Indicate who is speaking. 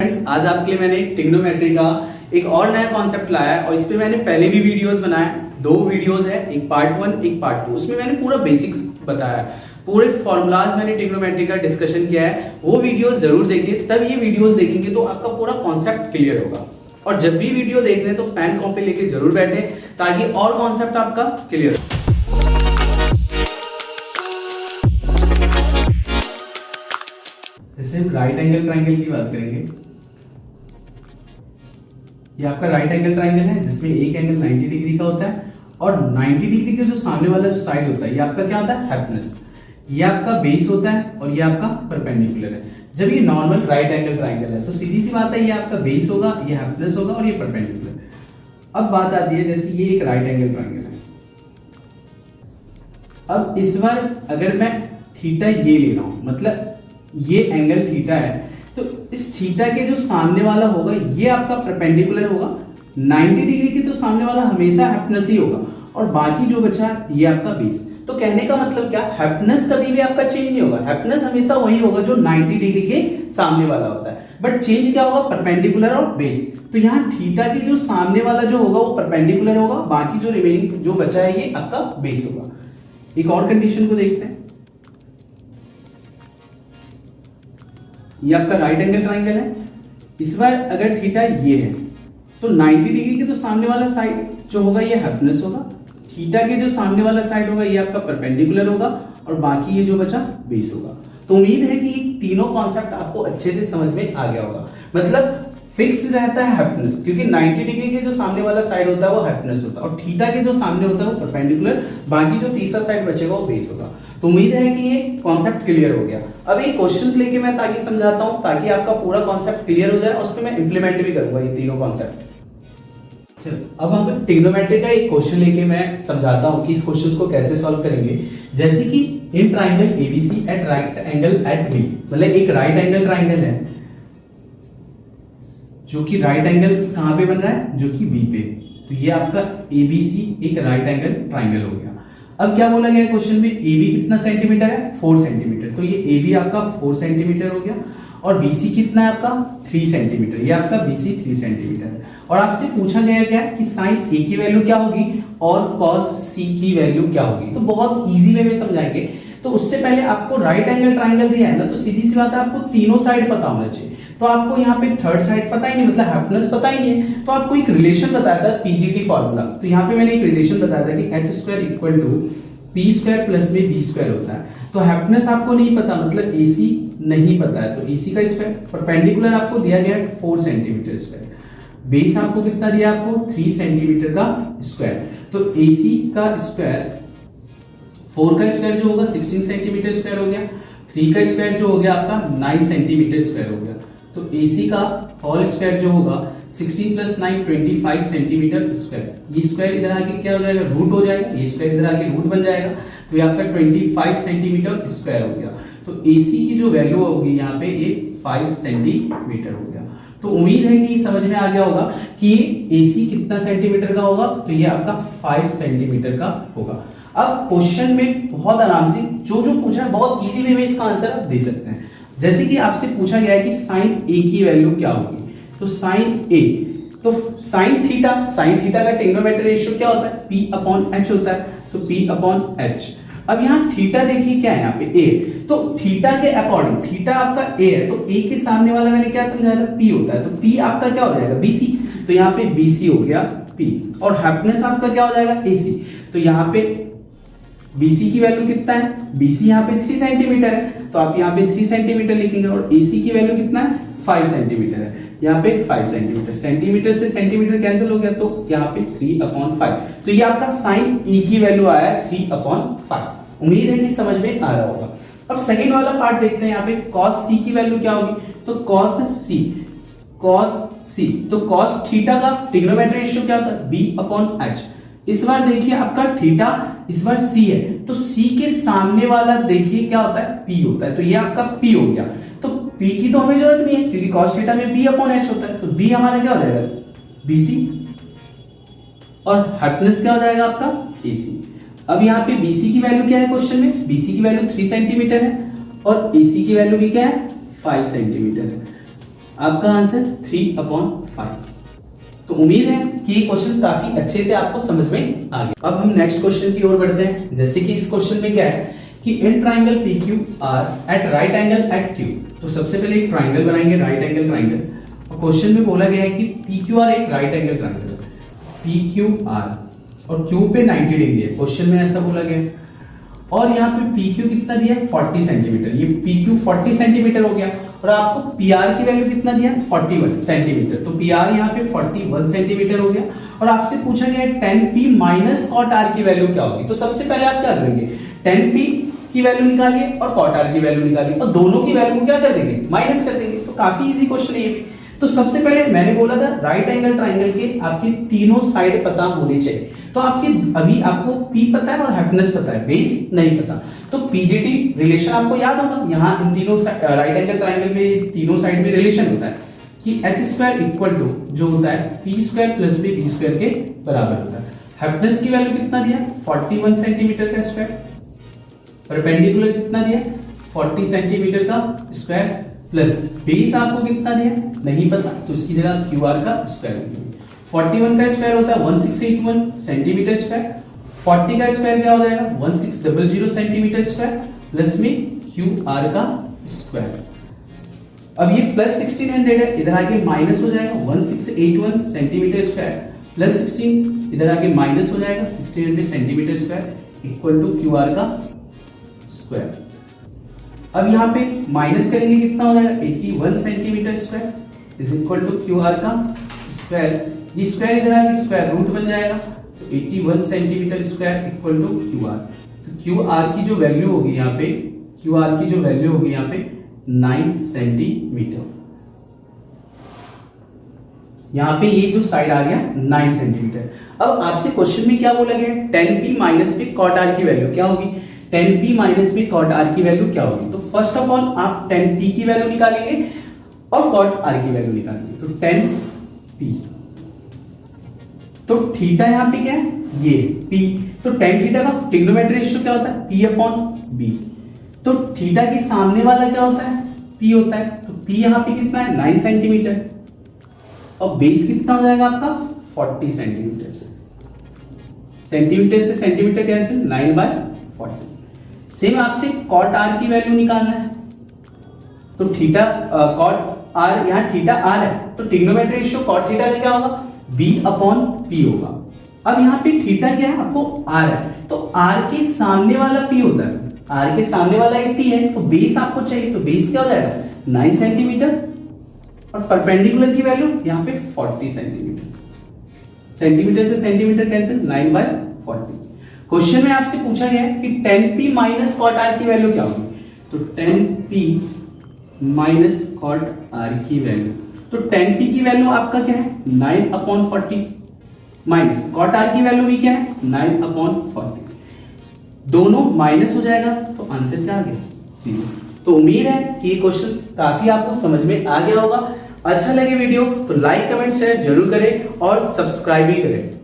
Speaker 1: Friends, आज आपके लिए मैंने ट्रिग्नोमेट्री का एक और नया कॉन्सेप्ट लाया है और इस पे मैंने पहले भी वीडियोस बनाए। दो वीडियोस है, एक पार्ट 1 एक पार्ट 2। उसमें मैंने पूरा बेसिक्स बताया है, पूरे फॉर्मूलाज मैंने ट्रिग्नोमेट्री का डिस्कशन किया है। वो वीडियोस जरूर देखिए, तब ये वीडियोस देखेंगे तो आपका पूरा कॉन्सेप्ट क्लियर होगा। और जब भी वीडियो देख रहे हैं तो पेन कॉपी लेके जरूर बैठे ताकि और कॉन्सेप्ट आपका क्लियर हो। जैसे हम राइट एंगल ट्राइंगल की बात करेंगे, ये आपका राइट एंगल ट्राइंगल है जिसमें एक एंगल 90 डिग्री का होता है और 90 डिग्री के जो सामने वाला जो साइड होता है ये आपका क्या होता है, हाइपोटेनस। ये आपका बेस होता है और ये आपका परपेंडिकुलर है। जब ये नॉर्मल राइट एंगल ट्राइंगल है तो सीधी सी बात है, ये आपका बेस होगा, ये हाइपोटेनस होगा और ये परपेंडिकुलर। अब बात आती है, जैसे ये एक राइट एंगल ट्राइंगल है। अब इस बार अगर मैं थीटा ये ले रहा हूं, मतलब ये एंगल थीटा है, तो इस थीटा के जो सामने वाला होगा ये आपका परपेंडिकुलर होगा। 90 डिग्री की तो सामने वाला हमेशा हाइपोटेनस ही होगा और बाकी जो बचा ये आपका बेस। तो कहने का मतलब क्या, हाइपोटेनस कभी भी आपका चेंज नहीं होगा। हाइपोटेनस हमेशा वही होगा जो 90 डिग्री के सामने वाला होता है, बट चेंज क्या होगा, परपेंडिकुलर और बेस। तो यहाँ थीटा की जो सामने वाला जो होगा वो परपेंडिकुलर होगा, बाकी जो रिमेनिंग जो बचा है ये आपका बेस होगा। एक और कंडीशन को देखते हैं। ये आपका राइट एंगल ट्राइंगल है। इस बार अगर थीटा ये है तो 90 डिग्री के तो सामने वाला साइड जो होगा ये हाइपोटेनस होगा, थीटा के जो सामने वाला साइड होगा ये आपका परपेंडिकुलर होगा और बाकी ये जो बचा बेस होगा। तो उम्मीद है कि तीनों कॉन्सेप्ट आपको अच्छे से समझ में आ गया होगा। मतलब फिक्स रहता है हाइपोटेनस, क्योंकि 90 डिग्री के जो सामने वाला साइड होता है वो हाइपोटेनस होता है और थीटा के जो सामने होता है वो परपेंडिकुलर, बाकी जो तीसरा साइड बचेगा वो बेस होगा। तो उम्मीद है कि ये कॉन्सेप्ट क्लियर हो गया। अब ये क्वेश्चंस लेके मैं ताकि समझाता हूं ताकि आपका पूरा कॉन्सेप्ट क्लियर हो जाए, उस पर मैं इंप्लीमेंट भी करूंगा ये तीनों कॉन्सेप्ट। चलो अब हम ट्रिग्नोमेट्री का एक क्वेश्चन लेके मैं समझाता हूं कि इस क्वेश्चन को कैसे सॉल्व करेंगे। जैसे कि in triangle ABC at right angle at B, मतलब एक राइट एंगल ट्राइंगल है जो कि राइट एंगल कहां पे बन रहा है, जो कि बी पे। तो ये आपका एबीसी एक राइट एंगल ट्राइंगल हो गया। अब क्या बोला गया क्वेश्चन में, AB कितना सेंटीमीटर है, 4 सेंटीमीटर। तो ये AB आपका 4 सेंटीमीटर हो गया और BC कितना है आपका 3 सेंटीमीटर। ये आपका BC 3 सेंटीमीटर है। और आपसे पूछा गया क्या कि साइन A की वैल्यू क्या होगी और cos C की वैल्यू क्या होगी। तो बहुत इजी वे में समझाएंगे। तो उससे पहले आपको राइट एंगल ट्राइंगल दिया है ना, तो सीधी सी बात है आपको तीनों साइड पता होना चाहिए। तो आपको यहाँ पे थर्ड साइड पता ही नहीं, मतलब हाइपोटेनस पता ही नहीं है, तो आपको एक रिलेशन बताया था पीजीटी फार्मूला। तो यहाँ पे मैंने एक रिलेशन बताया था कि h² equal to p² plus में b² होता है। तो हाइपोटेनस आपको नहीं पता, मतलब AC नहीं पता है, तो AC का स्क्वायर। परपेंडिकुलर आपको दिया गया है 4 सेंटीमीटर स्क्वायर, बेस आपको कितना दिया, आपको 3 सेंटीमीटर का स्क्वायर। तो AC का स्क्वायर, 4 का स्क्वायर जो होगा 16 सेंटीमीटर स्क्वायर हो गया, 3 का स्क्वायर जो हो गया आपका 9 सेंटीमीटर स्क्वायर हो गया। तो AC का होल स्क्वायर जो होगा 16 प्लस 9 25 सेंटीमीटर स्क्वायर। ये स्क्वायर इधर आके क्या हो जाएगा, रूट हो जाएगा, ये स्क्वायर इधर आके रूट बन जाएगा। तो ये आपका 25 सेंटीमीटर स्क्वायर हो गया। तो AC की जो वैल्यू होगी यहाँ पे ये 5 सेंटीमीटर हो गया। तो उम्मीद है कि समझ में आ गया होगा कि AC कितना सेंटीमीटर का होगा, तो ये आपका 5 सेंटीमीटर का होगा। अब क्वेश्चन में बहुत आराम से जो जो पूछा है बहुत इजी वे में इसका आंसर आप दे सकते हैं। जैसे कि आपसे पूछा गया है कि साइन A की वैल्यू क्या होगी, तो साइन A, तो साइन थीटा का ट्रिग्नोमेट्री रेशियो क्या होता है, P/H होता है। तो P/H। अब यहाँ थीटा देखिए क्या है, यहाँ पे A, तो थीटा के अकॉर्डिंग, थीटा आपका A है तो A के सामने वाला मैंने क्या समझाया था, P होता है। तो P आपका क्या हो जाएगा, BC। तो यहाँ पे BC हो गया P और हाइपोटेनस आपका क्या हो जाएगा, AC। तो यहाँ पे BC की वैल्यू कितना है, BC यहाँ पे 3 सेंटीमीटर है, तो आप यहाँ पे 3 सेंटीमीटर लिखेंगे और AC की वैल्यू कितना है, 5 सेंटीमीटर है। यहाँ पे 5 सेंटीमीटर, सेंटीमीटर से सेंटीमीटर कैंसिल हो गया, तो यहाँ पे 3/5। तो ये आपका साइन E की वैल्यू आया है 3/5। उम्मीद है कि समझ में आ रहा होगा। अब सेकंड वाला पार्ट देखते हैं। यहाँ पे cos C की वैल्यू क्या होगी, तो cos C, तो cos थीटा का ट्रिग्नोमेट्री रेशियो क्या होता है, B/H। इस बार देखिए आपका थीटा इस बार C है, तो C के सामने वाला देखिए क्या होता है, P होता है। तो ये आपका P हो गया। तो P की तो हमें जरूरत नहीं है क्योंकि cos थीटा में B/H होता है। तो B हमारा क्या हो जाएगा, BC, और हाइपोटेनस क्या हो जाएगा आपका AC। अब यहाँ पे BC की वैल्यू क्या है क्वेश्चन में, BC की वैल्यू 3 सेंटीमीटर है और AC की वैल्यू भी क्या है, 5 सेंटीमीटर है। आपका आंसर 3/5। तो उम्मीद है कि ये क्वेश्चन काफी अच्छे से आपको समझ में आ गया। अब हम नेक्स्ट क्वेश्चन की ओर बढ़ते हैं। जैसे कि इस क्वेश्चन में क्या है कि in triangle PQR at right angle at Q। तो सबसे पहले एक ट्राइंगल बनाएंगे, राइट एंगल ट्राइंगल। और क्वेश्चन में बोला गया है कि PQR एक राइट एंगल ट्राइंगल है, PQR और Q पे 90 डिग्री है, क्वेश्चन में ऐसा बोला गया है। और यहाँ पे PQ कितना दिया है 40 सेंटीमीटर, ये PQ 40 सेंटीमीटर हो गया। और आपको PR की वैल्यू कितना दिया है 41 सेंटीमीटर, तो PR यहाँ पे 41 सेंटीमीटर हो गया। और आपसे पूछा गया है 10P माइनस कॉट R की वैल्यू क्या होगी। तो सबसे पहले आप क्या करेंगे, 10P की वैल्यू निकालिए और कॉट R की वैल्यू निकालिए और दोनों की वैल्यू क्या कर देंगे, माइनस कर देंगे। तो काफी इजी क्वेश्चन है ये भी। तो सबसे पहले मैंने बोला था राइट एंगल ट्राइंगल के आपकी तीनों साइड पता होने चाहिए। तो अभी आपको P पता है और हाइपोटेनस पता है, बेस नहीं पता। तो PGT रिलेशन आपको याद होगा, यहाँ इन तीनों राइट एंगल ट्राइंगल में तीनों साइड में रिलेशन होता है कि h² इक्वल टू जो होता है P² प्लस B स्क्वायर के बराबर होता है। हाइपोटेनस की वैल्यू कितना दिया 41 सेंटीमीटर का स्क्वायर, परपेंडिकुलर कितना दिया 40 सेंटीमीटर का स्क्वायर, प्लस बेस आपको कितना दिया नहीं पता, तो इसकी जगह QR का स्क्वायर लिखेंगे। 41 का स्क्वायर होता है 1681 सेंटीमीटर स्क्वायर, 40 का स्क्वायर क्या हो जाएगा 1600 सेंटीमीटर स्क्वायर, प्लस में QR का स्क्वायर। अब ये प्लस 1600 है, इधर आके माइनस हो जाएगा 1681 सेंटीमीटर स्क्वायर, प्लस 16 इधर आके माइनस हो जाएगा 1600 centimetre square equal to QR का स्क्वायर। अब यहाँ पे माइनस करेंगे कितना हो जाएगा 81 centimetre square is equal to QR का स्क्वायर। ये स्क्वायर इधर आके स्क्वायर रूट बन जाएगा, तो 81 centimetre square equal to QR। तो QR की जो वैल्यू होगी यहाँ पे, QR की जो वैल्यू होगी यहाँ पे 9 सेंटीमीटर। यहाँ पे ये जो साइड आ गया 9 सेंटीमीटर। अब आपसे क्वेश्चन में क्या बोला गया 10P माइनस में कॉट R की वैल्यू क्या होगी, 10P माइनस में कॉट R की वैल्यू क्या होगी। तो फर्स्ट ऑफ ऑल आप 10P की वैल्यू निकालेंगे और कॉट R की वैल्यू निकालेंगे। तो 10P, तो थीटा यहाँ पे क्या है ये P, तो tan थीटा का ट्रिग्नोमेट्री रेशियो क्या होता है P/B। तो थीटा के सामने वाला क्या होता है P होता है, तो P यहाँ पे कितना है 9 सेंटीमीटर और बेस कितना हो जाएगा आपका 40 सेंटीमीटर। सेंटीमीटर से सेंटीमीटर कैंसिल 9/40। सेम आपसे कॉट R की वैल्यू निकालना है, तो थीटा कॉट R यहाँ थीटा R है, तो ट्रिग्नोमेट्री रेशियो कॉट थीटा का क्या होगा B/P होगा। अब यहाँ पे थीटा क्या है आपको R है, तो R के सामने वाला P होता है, R के सामने वाला एक P है, तो बेस आपको चाहिए, तो बेस क्या हो जाएगा 9 सेंटीमीटर और परपेंडिकुलर की वैल्यू यहाँ पे 40 सेंटीमीटर। सेंटीमीटर से सेंटीमीटर कैंसिल 9/40। क्वेश्चन में आपसे पूछा गया है कि 10P माइनस कॉट R की वैल्यू क्या होगी, तो 10P माइनस कॉट R की वैल्यू, तो 10P की वैल्यू आपका क्या है 9/40 माइनस कॉट R की वैल्यू भी क्या है 9/40, दोनों माइनस हो जाएगा, तो आंसर क्या आ गया 0। तो उम्मीद है कि ये क्वेश्चन काफी आपको समझ में आ गया होगा। अच्छा लगे वीडियो तो लाइक कमेंट शेयर जरूर करें और सब्सक्राइब भी करें।